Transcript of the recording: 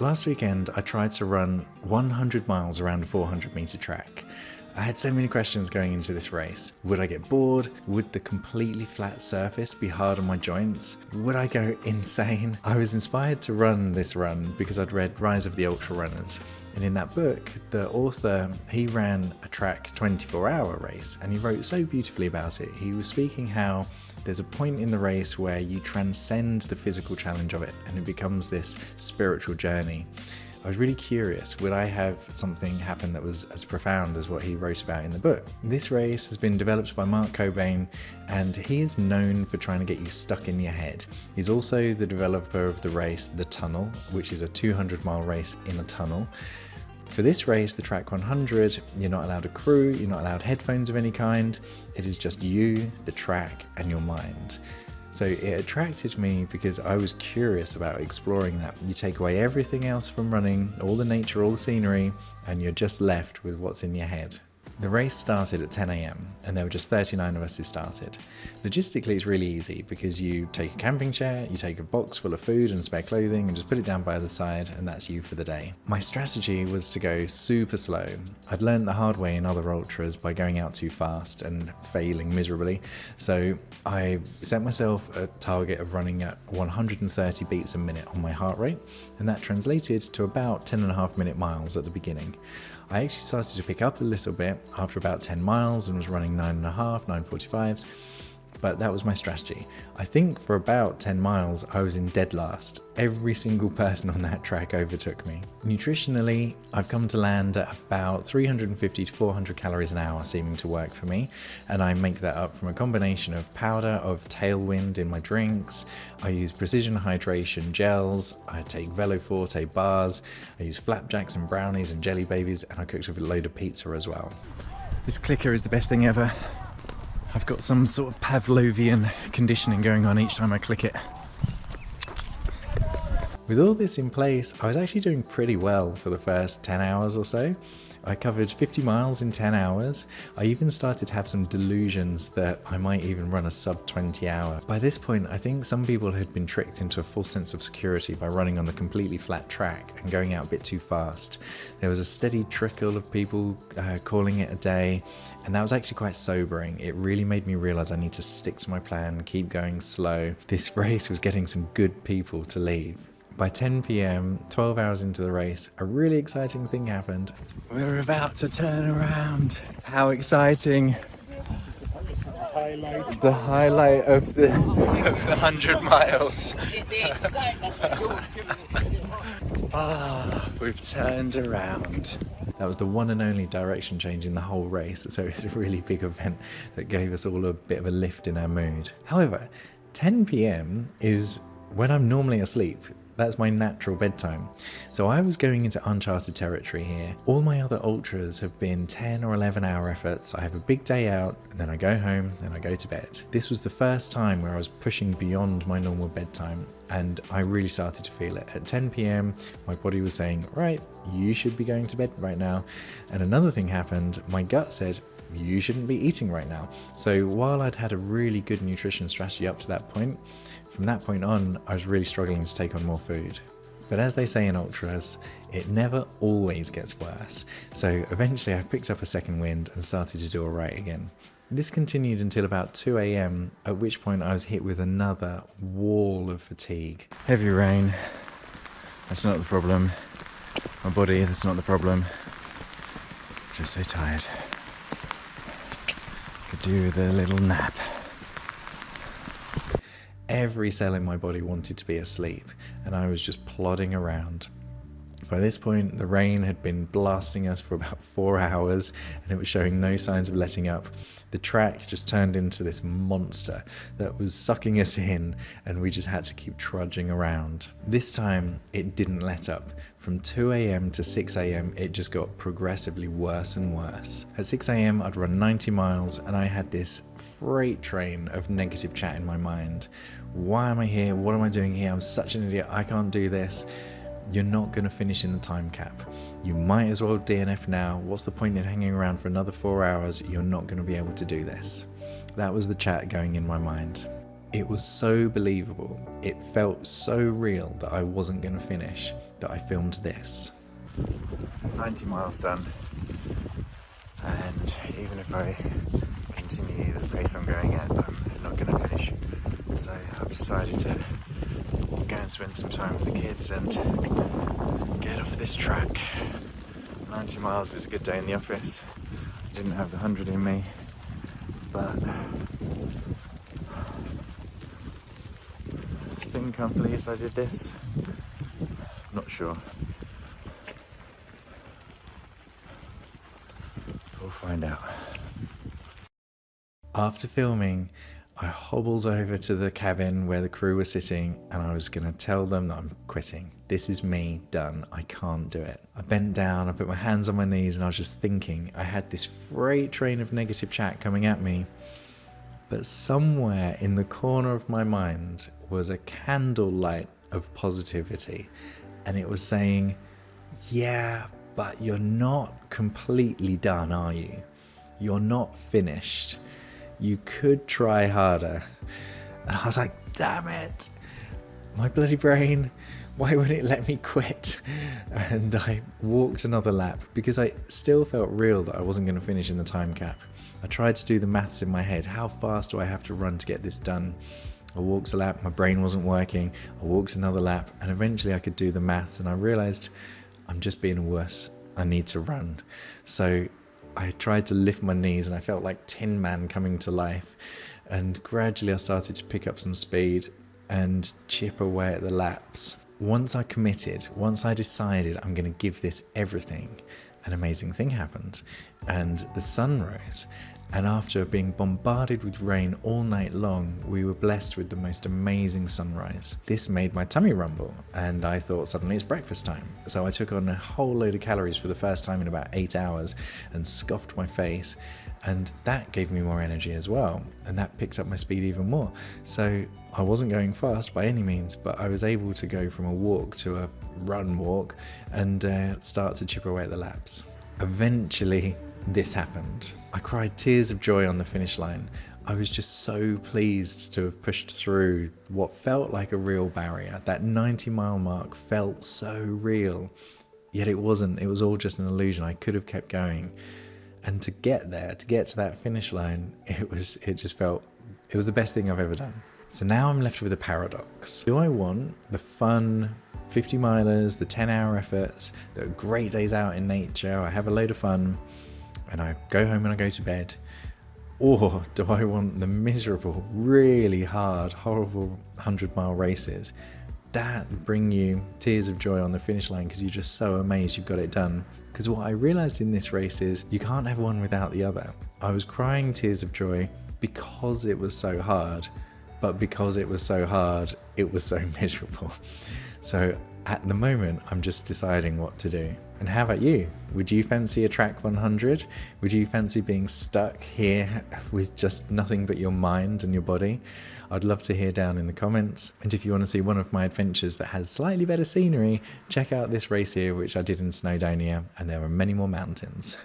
Last weekend, I tried to run 100 miles around a 400-meter track. I had so many questions going into this race. Would I get bored? Would the completely flat surface be hard on my joints? Would I go insane? I was inspired to run this run because I'd read Rise of the Ultra Runners. And in that book, the author, he ran a track 24-hour race, and he wrote so beautifully about it. He was speaking how there's a point in the race where you transcend the physical challenge of it, and it becomes this spiritual journey. I was really curious, would I have something happen that was as profound as what he wrote about in the book? This race has been developed by Cockbain, and he is known for trying to get you stuck in your head. He's also the developer of the race The Tunnel, which is a 200-mile race in a tunnel. For this race, the Track 100, you're not allowed a crew, you're not allowed headphones of any kind. It is just you, the track, and your mind. So it attracted me because I was curious about exploring that. You take away everything else from running, all the nature, all the scenery, and you're just left with what's in your head. The race started at 10 AM and there were just 39 of us who started. Logistically, it's really easy because you take a camping chair, you take a box full of food and spare clothing and just put it down by the side, and that's you for the day. My strategy was to go super slow. I'd learned the hard way in other ultras by going out too fast and failing miserably. So I set myself a target of running at 130 beats a minute on my heart rate, and that translated to about 10.5-minute miles at the beginning. I actually started to pick up a little bit after about 10 miles and was running 9.5, 9:45s, but that was my strategy. I think for about 10 miles I was in dead last. Every single person on that track overtook me. Nutritionally, I've come to land at about 350 to 400 calories an hour seeming to work for me, and I make that up from a combination of powder, of Tailwind in my drinks. I use precision hydration gels, I take Velo Forte bars, I use flapjacks and brownies and jelly babies, and I cooked with a load of pizza as well. This clicker is the best thing ever. I've got some sort of Pavlovian conditioning going on each time I click it. With all this in place, I was actually doing pretty well for the first 10 hours or so. I covered 50 miles in 10 hours. I even started to have some delusions that I might even run a sub 20 hour. By this point, I think some people had been tricked into a false sense of security by running on the completely flat track and going out a bit too fast. There was a steady trickle of people calling it a day, and that was actually quite sobering. It really made me realize I need to stick to my plan, keep going slow. This race was getting some good people to leave. By 10 PM, 12 hours into the race, a really exciting thing happened. We're about to turn around. How exciting. The highlight of the 100 miles. We've turned around. That was the one and only direction change in the whole race, so it's a really big event that gave us all a bit of a lift in our mood. However, 10 PM is when I'm normally asleep. That's my natural bedtime. So I was going into uncharted territory here. All my other ultras have been 10 or 11 hour efforts. I have a big day out, and then I go home, and I go to bed. This was the first time where I was pushing beyond my normal bedtime, and I really started to feel it. At 10 PM, my body was saying, right, you should be going to bed right now. And another thing happened, my gut said, you shouldn't be eating right now. So while I'd had a really good nutrition strategy up to that point, from that point on, I was really struggling to take on more food. But as they say in ultras, it never always gets worse. So eventually I picked up a second wind and started to do all right again. This continued until about 2 AM, at which point I was hit with another wall of fatigue. Heavy rain, that's not the problem. My body, that's not the problem. Just so tired. Could do with a little nap. Every cell in my body wanted to be asleep, and I was just plodding around. By this point, the rain had been blasting us for about 4 hours, and it was showing no signs of letting up. The track just turned into this monster that was sucking us in, and we just had to keep trudging around. This time, it didn't let up. From 2 AM to 6 AM, it just got progressively worse and worse. At 6 AM, I'd run 90 miles, and I had this freight train of negative chat in my mind. Why am I here? What am I doing here? I'm such an idiot. I can't do this. You're not going to finish in the time cap. You might as well DNF now. What's the point in hanging around for another 4 hours? You're not going to be able to do this. That was the chat going in my mind. It was so believable. It felt so real that I wasn't going to finish that I filmed this. 90 miles done. And even if I continue the pace I'm going at, I'm not going to finish. So I've decided to go and spend some time with the kids and get off this track. 90 miles is a good day in the office. I didn't have the 100 in me, but I think I'm pleased I did this. Not sure. We'll find out. After filming, I hobbled over to the cabin where the crew was sitting and I was going to tell them that I'm quitting. This is me, done. I can't do it. I bent down, I put my hands on my knees and I was just thinking. I had this freight train of negative chat coming at me, but somewhere in the corner of my mind was a candlelight of positivity, and it was saying, yeah, but you're not completely done, are you? You're not finished. You could try harder. And I was like, damn it, my bloody brain, why wouldn't it let me quit? And I walked another lap because I still felt real that I wasn't going to finish in the time cap. I tried to do the maths in my head. How fast do I have to run to get this done? I walked a lap, my brain wasn't working. I walked another lap and eventually I could do the maths and I realized I'm just being a wuss. I need to run. So I tried to lift my knees and I felt like Tin Man coming to life, and gradually I started to pick up some speed and chip away at the laps. Once I committed, once I decided I'm going to give this everything, an amazing thing happened and the sun rose. And after being bombarded with rain all night long, we were blessed with the most amazing sunrise. This made my tummy rumble, and I thought suddenly it's breakfast time. So I took on a whole load of calories for the first time in about 8 hours and scoffed my face, and that gave me more energy as well, and that picked up my speed even more. So I wasn't going fast by any means, but I was able to go from a walk to a run walk and start to chip away at the laps. Eventually, this happened. I cried tears of joy on the finish line. I was just so pleased to have pushed through what felt like a real barrier. That 90-mile mark felt so real, yet it wasn't. It was all just an illusion. I could have kept going. And to get there, to get to that finish line, it was the best thing I've ever done. So now I'm left with a paradox. Do I want the fun 50 milers, the 10-hour efforts, the great days out in nature, I have a load of fun, and I go home and I go to bed? Or do I want the miserable, really hard, horrible 100-mile races that bring you tears of joy on the finish line because you're just so amazed you've got it done? Because what I realized in this race is you can't have one without the other. I was crying tears of joy because it was so hard, but because it was so hard, it was so miserable. So at the moment, I'm just deciding what to do. And how about you? Would you fancy a track 100? Would you fancy being stuck here with just nothing but your mind and your body? I'd love to hear down in the comments. And if you want to see one of my adventures that has slightly better scenery, check out this race here, which I did in Snowdonia, and there are many more mountains.